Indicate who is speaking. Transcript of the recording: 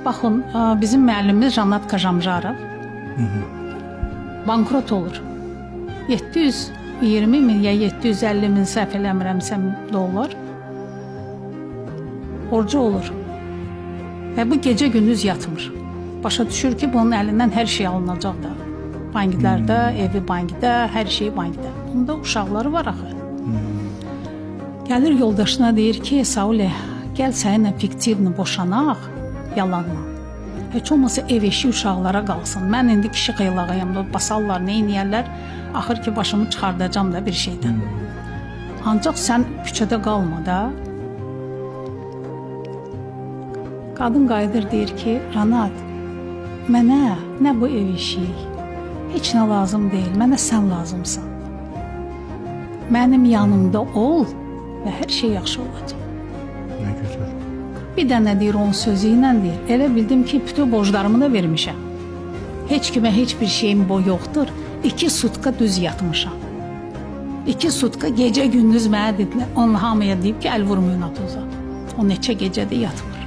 Speaker 1: Baxın, bizim müəllimimiz Janat Kajamjarov bankrot olur. 720 min ya 750 min səhv eləmirəmsə dollar borcu olur. Və bu gecə gündüz yatmır. Başa düşür ki, bunun əlindən hər şey alınacaq da. Banklərdə, evi bankdə, hər şey bankdə. Bunda uşaqları var axı. Gəlir yoldaşına deyir ki, Saule, gəl səninlə fiktivni boşanaq, yalanla. Heç olmasa ev eşi uşaqlara qalsın. Mən indi kişi xeylağıyam da, basarlar, neyniyərlər. Axır ki, başımı çıxardacam da bir şeydən. Ancaq sən küçədə qalma da. Qadın qayıdır, deyir ki, Ranat, mənə nə bu ev eşik, heç nə lazım deyil, mənə sən lazımsan. Mənim yanımda ol və hər şey yaxşı olacaq.
Speaker 2: Nə gözəl.
Speaker 1: Bir dənə deyir, onun sözü ilə deyir, elə bildim ki, bütün borclarımı da vermişəm. Heç kimə heç bir şeyim boy yoxdur, 2 sutka düz yatmışam. 2 sutka gecə gündüz mənə dedilər, onun hamıya deyib ki, əl vurmayın atoza. O neçə gecədə yatmır.